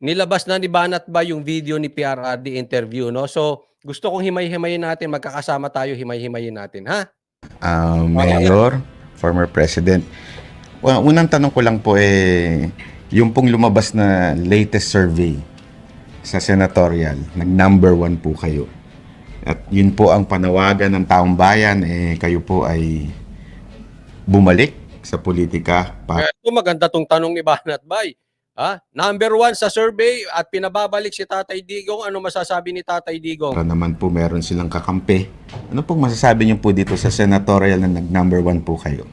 nilabas na ni Banat ba yung video ni PRRD interview, no? So, gusto kong himay-himayin natin, magkakasama tayo, himay-himayin natin, ha? Mayor, former President. Well, unang tanong ko lang po yung pong lumabas na latest survey sa senatorial, nag-number 1 po kayo. At yun po ang panawagan ng taong bayan, kayo po ay bumalik sa politika. Ito, maganda tong tanong ni Banat Bay. Number 1 sa survey at pinababalik si Tatay Digong. Ano masasabi ni Tatay Digong? Para naman po meron silang kakampi. Ano pong masasabi niyo po dito sa senatorial na nag-number 1 po kayo?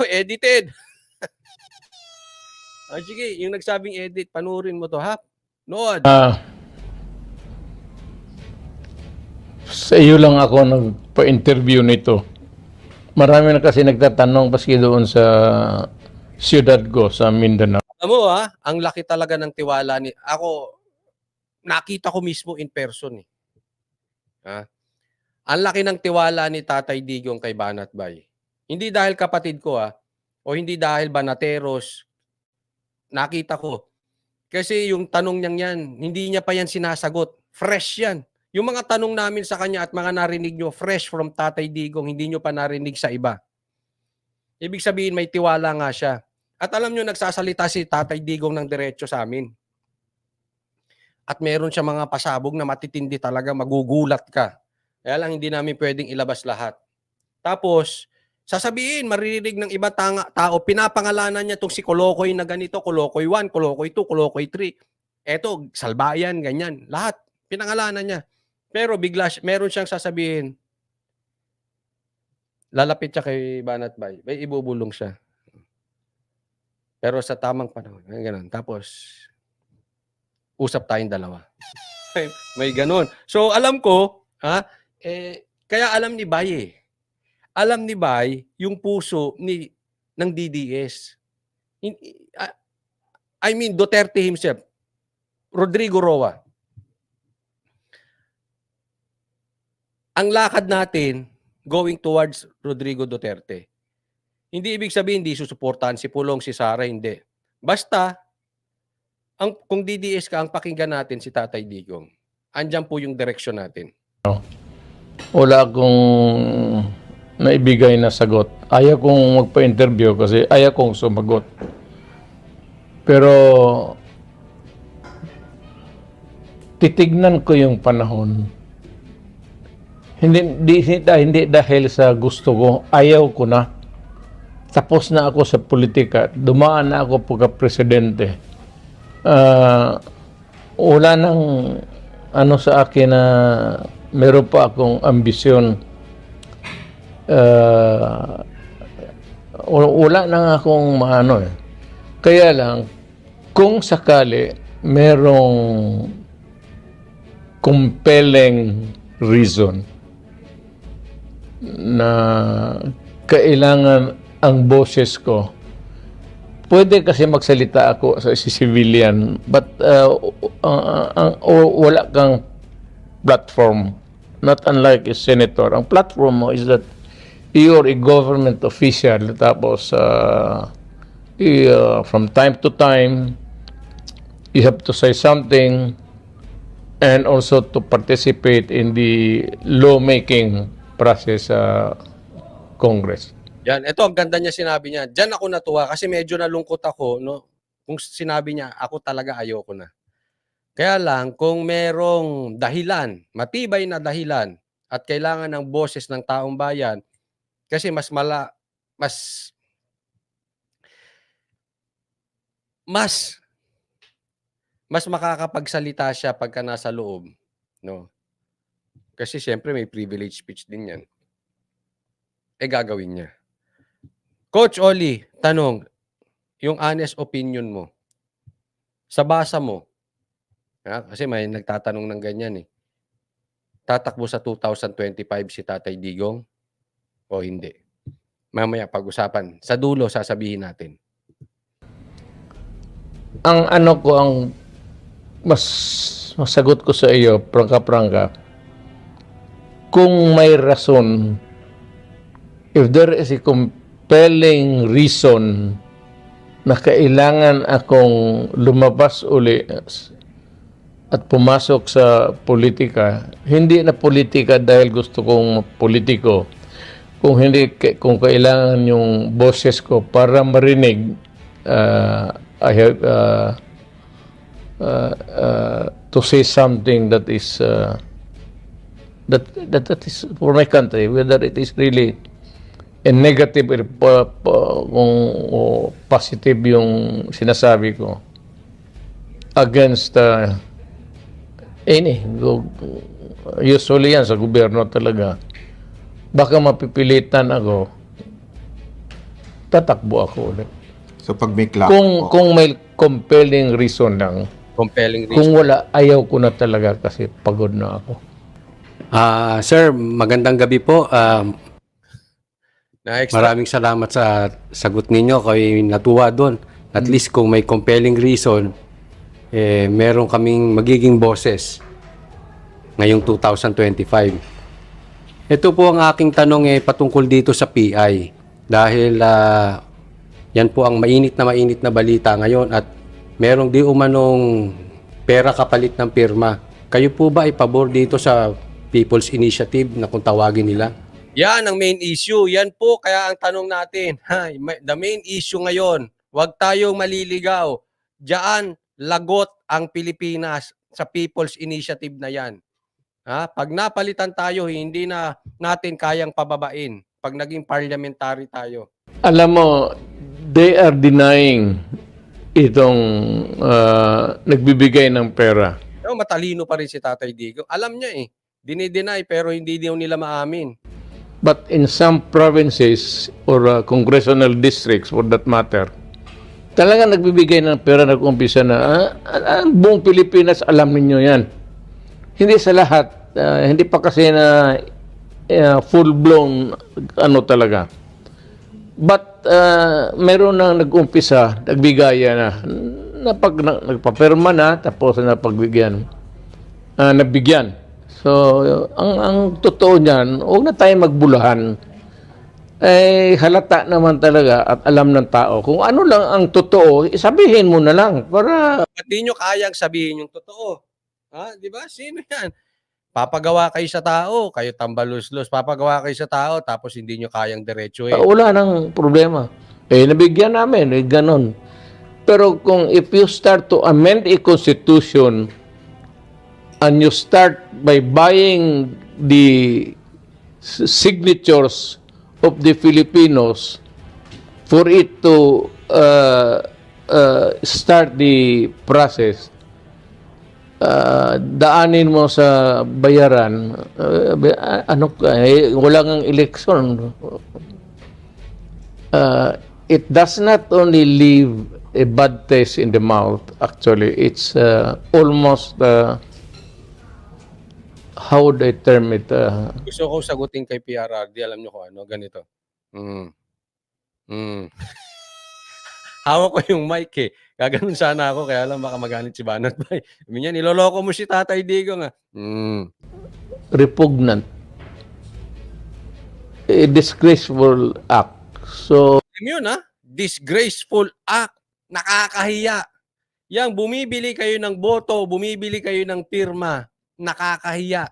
Edited. Sige, yung nagsabing edit, panurin mo to, ha? Nood. Sa iyo lang ako nagpa-interview nito. Marami na kasi nagtatanong paski doon sa siyudad ko sa Mindanao. Alam mo ang laki talaga ng tiwala ni ako. Nakita ko mismo in person Ang laki ng tiwala ni Tatay Digong kay Banat Bay. Hindi dahil kapatid ko o hindi dahil banateros. Nakita ko. Kasi yung tanong niyang yan, hindi niya pa yan sinasagot. Fresh yan. Yung mga tanong namin sa kanya at mga narinig nyo, fresh from Tatay Digong, hindi nyo pa narinig sa iba. Ibig sabihin, may tiwala nga siya. At alam nyo, nagsasalita si Tatay Digong ng diretso sa amin. At meron siya mga pasabog na matitindi talaga, magugulat ka. Kaya lang hindi namin pwedeng ilabas lahat. Tapos, sasabihin, maririnig ng iba tao, pinapangalanan niya itong si Kolokoy na ganito, Kolokoy 1, Kolokoy 2, Kolokoy 3. Eto, Salbayan, ganyan. Lahat, pinangalanan niya. Pero bigla, meron siyang sasabihin, lalapit siya kay Banat Bay, may ibubulong siya. Pero sa tamang panahon, ganun. Tapos, usap tayong dalawa. May ganun. So, alam ko, kaya alam ni Bay Alam ni Bay yung puso ng DDS. I mean, Duterte himself. Rodrigo Roa. Ang lakad natin going towards Rodrigo Duterte. Hindi ibig sabihin hindi susuportahan si Pulong, si Sara, hindi. Basta, kung DDS ka, ang pakinggan natin si Tatay Digong. Andyan po yung direksyon natin. Wala akong naibigay na sagot. Ayaw kong magpa-interview kasi ayaw kong sumagot. Pero titignan ko yung panahon. Hindi dahil sa gusto ko, ayaw ko na. Tapos na ako sa politika, dumaan na ako pagka-presidente. Wala nang sa akin na meron pa akong ambisyon. Wala nang akong Kaya lang, kung sakali merong compelling reason na kailangan ang boses ko, pwede kasi magsalita ako sa civilian, but wala kang platform. Not unlike a senator. Ang platform mo is that you're a government official, tapos from time to time you have to say something and also to participate in the lawmaking process sa Congress. Yan, ito ang ganda niya sinabi niya. Diyan ako natuwa kasi medyo nalungkot ako, no? Kung sinabi niya, ako talaga ayoko na. Kaya lang, kung merong dahilan, matibay na dahilan, at kailangan ng boses ng taong bayan, kasi mas makakapagsalita siya pagka nasa loob, no? Kasi siyempre may privilege speech din yan. Gagawin niya. Coach Oli, tanong, yung honest opinion mo, sa basa mo, kasi may nagtatanong ng ganyan tatakbo sa 2025 si Tatay Digong o hindi? Mamaya pag-usapan. Sa dulo, sasabihin natin. Ang masagot ko sa iyo, prangka-prangka, kung may rason, if there is a compelling reason na kailangan akong lumabas uli at pumasok sa politika, hindi na politika dahil gusto kong politiko, kung kailangan yung boses ko para marinig, I have to say something that is that is for my country, whether it is really a negative o positive yung sinasabi ko against usually yan sa gobyerno talaga. Baka mapipilitan ako, tatakbo ako ulit. So pag may clock Kung may compelling reason lang. Compelling reason. Kung wala, ayaw ko na talaga kasi pagod na ako. Sir, magandang gabi po. Na-extra. Maraming salamat sa sagot ninyo. Kayo natuwa doon. At least kung may compelling reason, meron kaming magiging boses ngayong 2025. Ito po ang aking tanong patungkol dito sa PI. Dahil yan po ang mainit na balita ngayon at merong di umanong pera kapalit ng pirma. Kayo po ba ay pabor dito sa People's Initiative na kung tawagin nila? Yan ang main issue. Yan po kaya ang tanong natin. The main issue ngayon, huwag tayong maliligaw. Diyan lagot ang Pilipinas sa People's Initiative na yan. Pag napalitan tayo, hindi na natin kayang pababain pag naging parliamentary tayo. Alam mo, they are denying itong nagbibigay ng pera. Pero matalino pa rin si Tatay Digong. Alam niya dinideny pero hindi daw nila maamin. But in some provinces or congressional districts for that matter, talagang nagbibigay ng pera, nag-umpisa na, ang buong Pilipinas, alam ninyo yan. Hindi sa lahat, hindi pa kasi na full-blown talaga. But meron nang nag-umpisa, nagbigaya na nagpapirma na, tapos napagbigyan, nabigyan. So, ang totoo niyan, huwag na tayo magbulahan. Halata naman talaga at alam ng tao. Kung ano lang ang totoo, sabihin mo na lang para... Ba't di nyo kayang sabihin yung totoo? Di ba? Sino yan? Papagawa kayo sa tao, kayo tambaluslos. Papagawa kayo sa tao, tapos hindi nyo kayang diretsuhin. Wala nang problema. Nabigyan namin, ganon. Pero kung if you start to amend a constitution and you start by buying the signatures of the Filipinos for it to start the process, daanin mo sa bayaran, wala ngang eleksyon. It does not only leave a bad taste in the mouth, actually. It's almost, how would I term it? Gusto ko sagutin kay PRRD, alam nyo kung ano, ganito. Hawak ko yung mic Gaganon sana ako, kaya lang baka magalit si Banat Bay. Sabi niya, niloloko mo si Tatay Digong Repugnant. A disgraceful act. So, yun disgraceful act. Nakakahiya. Yang bumibili kayo ng boto, bumibili kayo ng pirma, nakakahiya.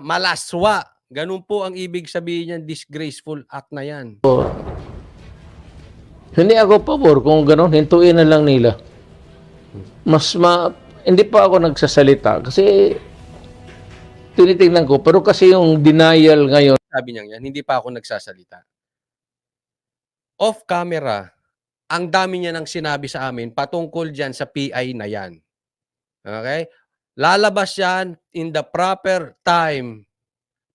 Malaswa. Ganun po ang ibig sabihin niyan, disgraceful act na yan. hindi ako pabor kung gano'n, hintuin na lang nila. Hindi pa ako nagsasalita kasi tinitingnan ko. Pero kasi yung denial ngayon, Sabi niya yan, hindi pa ako nagsasalita. Off camera, ang dami niya nang sinabi sa amin patungkol dyan sa PI na yan. Okay? Lalabas yan in the proper time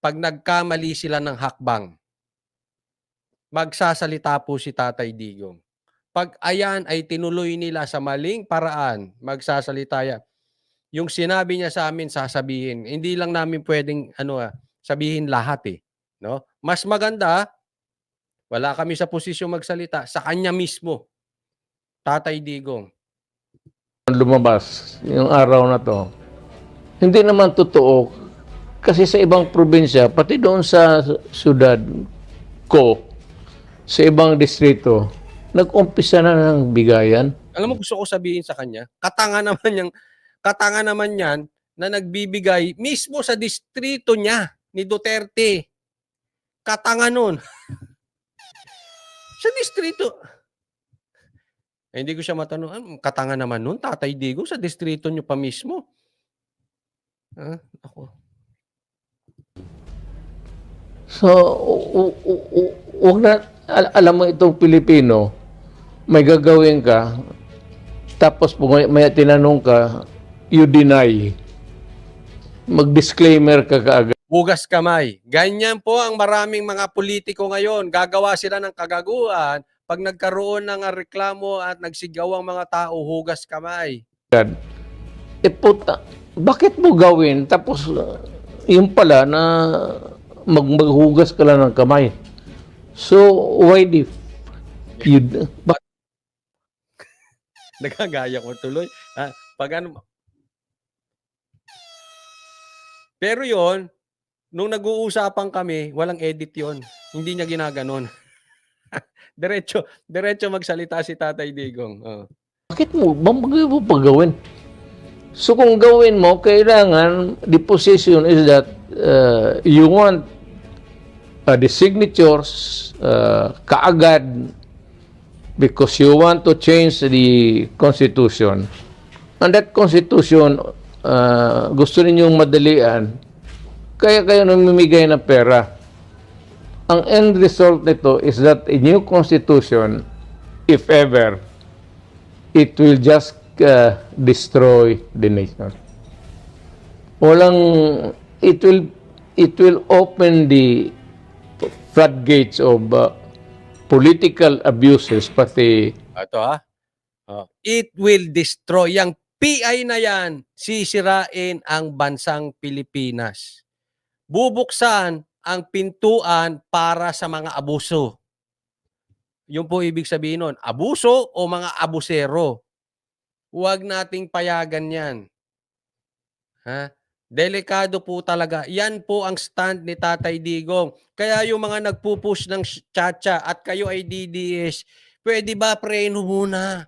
pag nagkamali sila ng hakbang. Magsasalita po si Tatay Digong. Pag ayan ay tinuloy nila sa maling paraan, magsasalita yan. Yung sinabi niya sa amin, sasabihin. Hindi lang namin pwedeng sabihin lahat no? Mas maganda, wala kami sa posisyon magsalita, sa kanya mismo. Tatay Digong. lumabas yung araw na to, hindi naman totoo. Kasi sa ibang probinsya, pati doon sa syudad ko, sa ibang distrito, nag-umpisa na ng bigayan. Alam mo, gusto ko sabihin sa kanya, katanga naman yan na nagbibigay mismo sa distrito niya ni Duterte. Katanga nun. Sa distrito. Hindi ko siya matanong, katanga naman nun, Tatay Digong, sa distrito niyo pa mismo. Ako. So, wag na, alam mo itong Pilipino, may gagawin ka, tapos may tinanong ka, you deny. Mag-disclaimer ka kaagad. Hugas kamay. Ganyan po ang maraming mga politiko ngayon. Gagawa sila ng kagaguhan. Pag nagkaroon ng reklamo at nagsigaw ang mga tao, hugas kamay. Puta, bakit mo gawin? Tapos, yung pala na maghugas ka lang ng kamay. So, why Nagagaya ko tuloy. Pag ano, pero yon, nung nag-uusapan kami, walang edit yon. Hindi niya ginaganon. Diretso magsalita si Tatay Digong. bakit mo pa gawin? So, kung gawin mo, kailangan, the position is that you want the signatures kaagad because you want to change the Constitution. And that Constitution, gusto ninyong madalian, kaya kayo namimigay ng pera. Ang end result nito is that a new Constitution, if ever, it will just destroy the nation. It will open the floodgates of political abuses, pati Ito it will destroy. Yang PI na yan, sisirain ang bansang Pilipinas. Bubuksan ang pintuan para sa mga abuso. Yun po ibig sabihin nun. Abuso o mga abusero. Huwag nating payagan yan. Delikado po talaga. Yan po ang stand ni Tatay Digong. Kaya yung mga nagpupush ng Chacha at kayo ay DDS, pwede ba preno muna?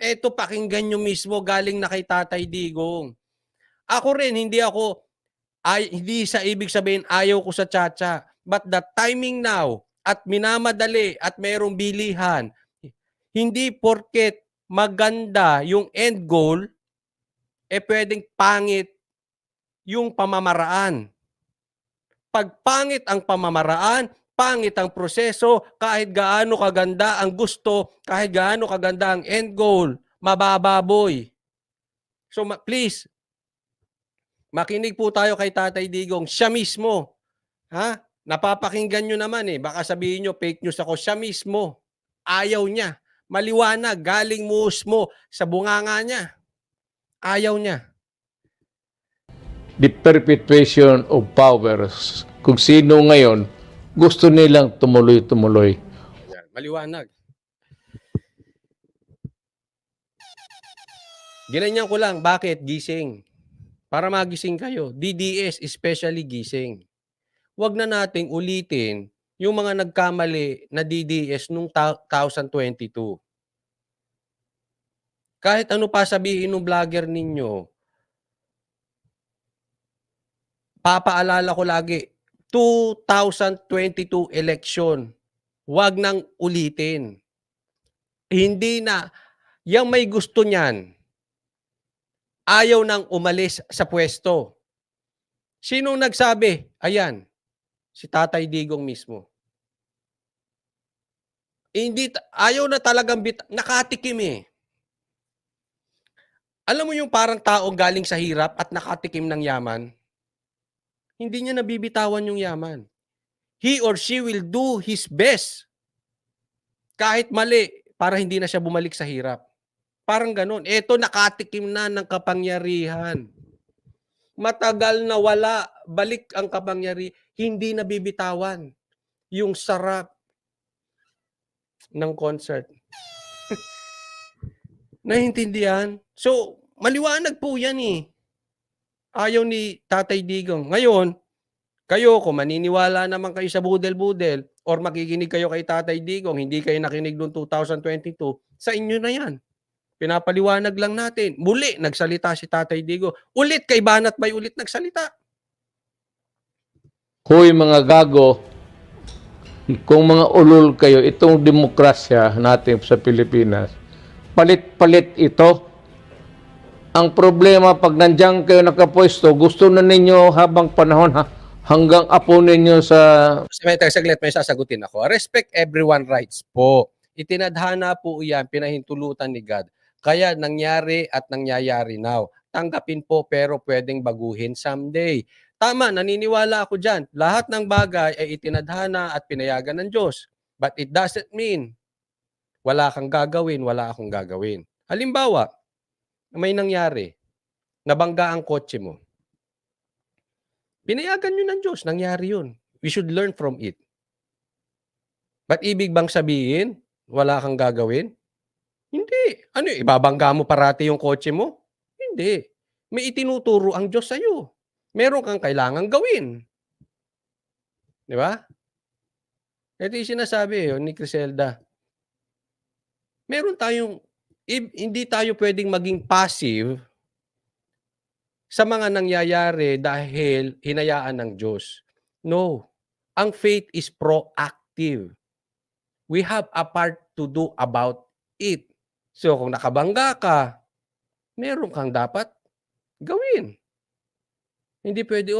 Eto, pakinggan nyo mismo, galing na kay Tatay Digong. Ako rin, hindi sa ibig sabihin ayaw ko sa Chacha. But the timing now, at minamadali, at mayroong bilihan, hindi porket maganda yung end goal, pwedeng pangit yung pamamaraan. Pag pangit ang pamamaraan, pangit ang proseso, kahit gaano kaganda ang gusto, kahit gaano kaganda ang end goal, mabababoy. So please, makinig po tayo kay Tatay Digong. Siya mismo. Napapakinggan nyo naman Baka sabihin nyo, fake news ako. Siya mismo. Ayaw niya. Maliwanag, galing musmo sa bunganga niya. Ayaw niya. the perpetuation of powers. Kung sino ngayon, gusto nilang tumuloy-tumuloy. Yan, maliwanag. Ginanyan ko lang, bakit? Gising. Para magising kayo. DDS, especially gising. Huwag na nating ulitin yung mga nagkamali na DDS nung 2022. Kahit ano pa sabihin ng vlogger ninyo, papaalala ko lagi, 2022 election, huwag nang ulitin. Hindi na, yung may gusto niyan, ayaw nang umalis sa pwesto. Sinong nagsabi? Ayan, si Tatay Digong mismo. Hindi, ayaw na talagang nakatikim Alam mo yung parang taong galing sa hirap at nakatikim ng yaman? Hindi niya nabibitawan yung yaman. He or she will do his best. Kahit mali, para hindi na siya bumalik sa hirap. Parang ganun. Eto, nakatikim na ng kapangyarihan. Matagal na wala, balik ang kapangyarihan. Hindi nabibitawan. Yung sarap ng concert. Naintindihan? So, maliwanag po yan Ayaw ni Tatay Digong. Ngayon, kayo, kung maniniwala naman kayo sa budel-budel, or makikinig kayo kay Tatay Digong, hindi kayo nakinig noong 2022, sa inyo na yan. Pinapaliwanag lang natin. Muli, nagsalita si Tatay Digong. Ulit, kay Banat Bay ulit nagsalita. Hoy mga gago, kung mga ulol kayo, itong demokrasya natin sa Pilipinas, palit-palit ito. Ang problema, pag nandiyan kayo nakapwesto, gusto na ninyo habang panahon hanggang apo ninyo sa... Saglit, may sasagutin ako. Respect everyone rights po. Itinadhana po yan, pinahintulutan ni God. Kaya nangyari at nangyayari now. Tanggapin po pero pwedeng baguhin someday. Tama, naniniwala ako dyan. Lahat ng bagay ay itinadhana at pinayagan ng Diyos. But it doesn't mean wala kang gagawin, wala akong gagawin. Halimbawa, may nangyari, nabangga ang kotse mo. Pinayagan yun ng Diyos, nangyari yun. We should learn from it. But ibig bang sabihin, wala kang gagawin? Hindi. Ano, ibabangga mo parati yung kotse mo? Hindi. May itinuturo ang Diyos sa'yo. Meron kang kailangang gawin. Di ba? Ito yung sinasabi ni Criselda. Meron tayong, hindi tayo pwedeng maging passive sa mga nangyayari dahil hinayaan ng Diyos. No. Ang faith is proactive. We have a part to do about it. So kung nakabangga ka, meron kang dapat gawin. Hindi pwede,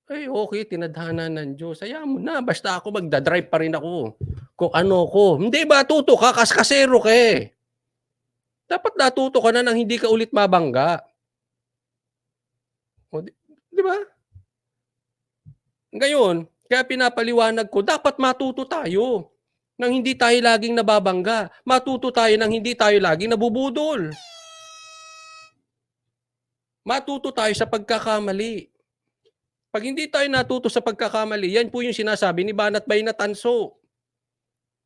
okay, tinadhana ng Diyos. Hayaan mo na, basta ako magdadrive pa rin ako. Kung ano ko. Hindi ba, tuto ka, kaskasero ka eh. Dapat natuto ka na nang hindi ka ulit mabangga. O, di ba? Ngayon, kaya pinapaliwanag ko, dapat matuto tayo nang hindi tayo laging nababangga. Matuto tayo nang hindi tayo laging nabubudol. Matuto tayo sa pagkakamali. Pag hindi tayo natuto sa pagkakamali, yan po yung sinasabi ni Banat Bay na tanso.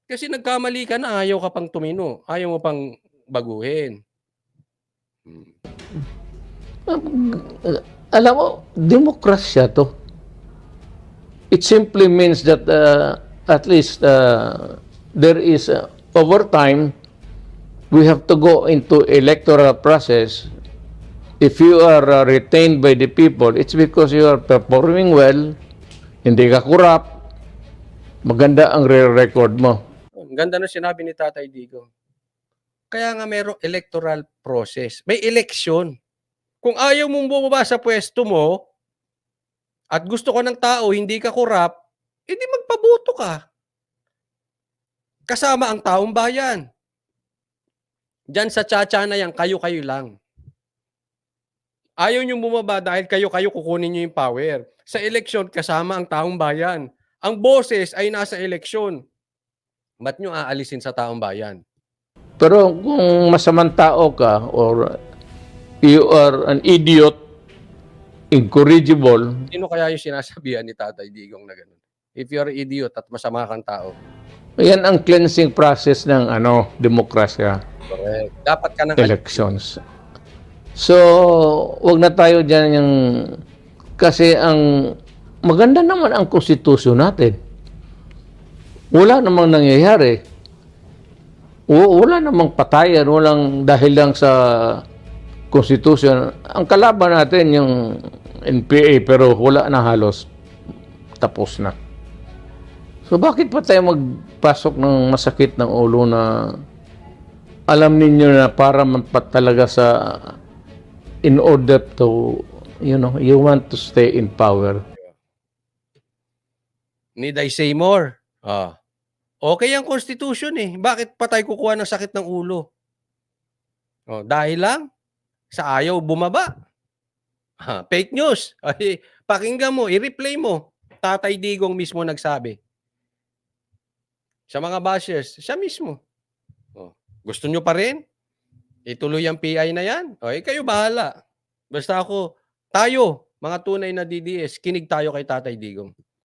Kasi nagkamali ka na, ayaw ka pang tumino. Ayaw mo pang baguhin. Alam mo, demokrasya to. It simply means that at least there is, over time, we have to go into electoral process. If you are retained by the people, it's because you are performing well, hindi ka corrupt, maganda ang record mo. Ang ganda na sinabi ni Tatay Digong. Kaya nga mayroong electoral process. May election. Kung ayaw mong bumaba sa pwesto mo at gusto ko ng tao, hindi ka corrupt, edi magpaboto ka. Kasama ang taong bayan. Diyan sa tsa-tsa na yan, kayo-kayo lang. Ayaw niyong bumaba dahil kayo-kayo kukunin niyo yung power. Sa eleksyon, kasama ang taong bayan. Ang boses ay nasa eleksyon. Ba't niyo aalisin sa taong bayan? Pero kung masamang tao ka or you are an idiot, incorrigible, Sino kaya yung sinasabihan ni Tatay Digong na gano'n? If you're an idiot at masama kang tao. yan ang cleansing process ng demokrasya, Correct. Dapat ka ng elections. So, wag na tayo dyan yung... Kasi ang maganda naman ang konstitusyon natin. Wala namang nangyayari. Wala namang patayan, walang dahil lang sa konstitusyon. Ang kalaban natin yung NPA pero wala na halos. Tapos na. So bakit pa tayo magpasok ng masakit ng ulo na alam ninyo na para talaga sa in order to, you want to stay in power. Need I say more? Okay ang Constitution eh. Bakit pa tayo kukuha ng sakit ng ulo? Dahil lang sa ayaw bumaba. Fake news. Ay, pakinggan mo, i-replay mo. Tatay Digong mismo nagsabi. Sa mga bashers, siya mismo. Gusto nyo pa rin? Ituloy ang PI na yan? Kayo bahala. Basta tayo, mga tunay na DDS, kinig tayo kay Tatay Digong.